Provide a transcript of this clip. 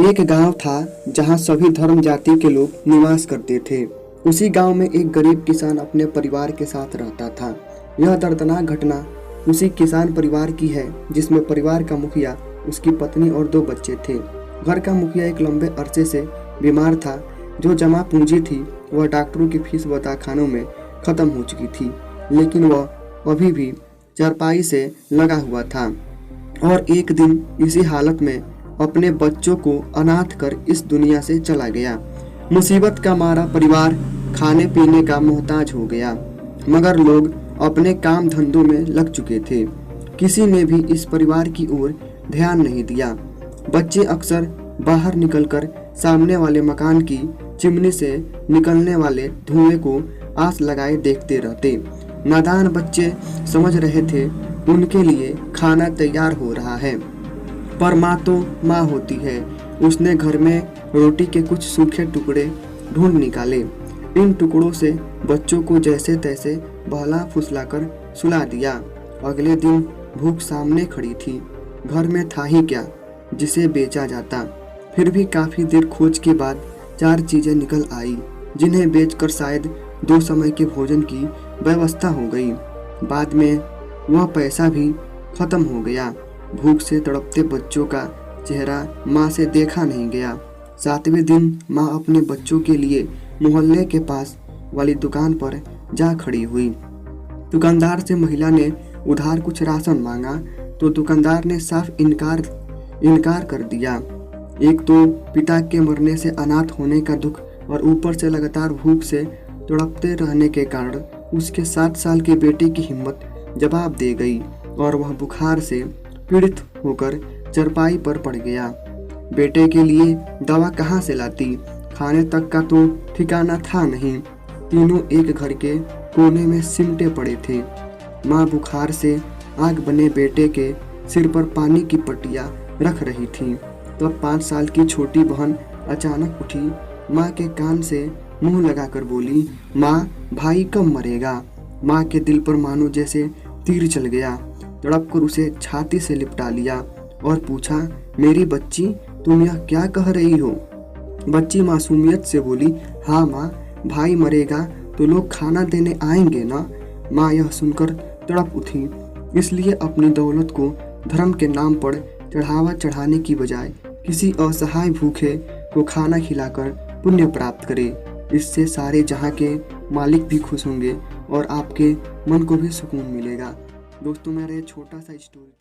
एक गांव था जहां सभी धर्म जाति के लोग निवास करते थे। उसी गांव में एक गरीब किसान अपने परिवार के साथ रहता था। यह दर्दनाक घटना उसी किसान परिवार की है जिसमें परिवार का मुखिया, उसकी पत्नी और 2 बच्चे थे। घर का मुखिया एक लंबे अरसे से बीमार था। जो जमा पूंजी थी वह डॉक्टरों की फीस व दवाखानों में खत्म हो चुकी थी, लेकिन वह अभी भी चारपाई से लगा हुआ था और एक दिन इसी हालत में अपने बच्चों को अनाथ कर इस दुनिया से चला गया। मुसीबत का मारा परिवार खाने पीने का मोहताज हो गया, मगर लोग अपने काम धंधों में लग चुके थे। किसी ने भी इस परिवार की ओर ध्यान नहीं दिया। बच्चे अक्सर बाहर निकलकर सामने वाले मकान की चिमनी से निकलने वाले धुएं को आस लगाए देखते रहते। नादान बच्चे समझ रहे थे उनके लिए खाना तैयार हो रहा है, पर माँ तो माँ होती है। उसने घर में रोटी के कुछ सूखे टुकड़े ढूंढ निकाले। इन टुकड़ों से बच्चों को जैसे तैसे बहला फुसलाकर सुला दिया। अगले दिन भूख सामने खड़ी थी। घर में था ही क्या जिसे बेचा जाता। फिर भी काफी देर खोज के बाद 4 चीजें निकल आई, जिन्हें बेचकर शायद 2 समय के भोजन की व्यवस्था हो गई। बाद में वह पैसा भी खत्म हो गया। भूख से तड़पते बच्चों का चेहरा माँ से देखा नहीं गया। 7वें दिन माँ अपने बच्चों के लिए मोहल्ले के पास वाली दुकान पर जा खड़ी हुई। दुकानदार से महिला ने उधार कुछ राशन मांगा तो दुकानदार ने साफ इनकार कर दिया। एक तो पिता के मरने से अनाथ होने का दुख और ऊपर से लगातार भूख से तड़पते रहने के कारण उसके 7 साल के बेटे की हिम्मत जवाब दे गई और वह बुखार से पीड़ित होकर चरपाई पर पड़ गया। बेटे के लिए दवा कहाँ से लाती, खाने तक का तो ठिकाना था नहीं। तीनों एक घर के कोने में सिमटे पड़े थे। माँ बुखार से आग बने बेटे के सिर पर पानी की पट्टियाँ रख रही थी। तब 5 साल की छोटी बहन अचानक उठी, माँ के कान से मुंह लगाकर बोली, माँ भाई कब मरेगा। माँ के दिल पर मानो जैसे तीर चल गया। तड़प कर उसे छाती से लिपटा लिया और पूछा, मेरी बच्ची तुम यह क्या कह रही हो। बच्ची मासूमियत से बोली, हाँ माँ, भाई मरेगा तो लोग खाना देने आएंगे ना। माँ यह सुनकर तड़प उठी। इसलिए अपनी दौलत को धर्म के नाम पर चढ़ावा चढ़ाने की बजाय किसी असहाय भूखे को खाना खिलाकर पुण्य प्राप्त करे। इससे सारे जहाँ के मालिक भी खुश होंगे और आपके मन को भी सुकून मिलेगा। दोस्तों, मेरा ये छोटा सा स्टोरी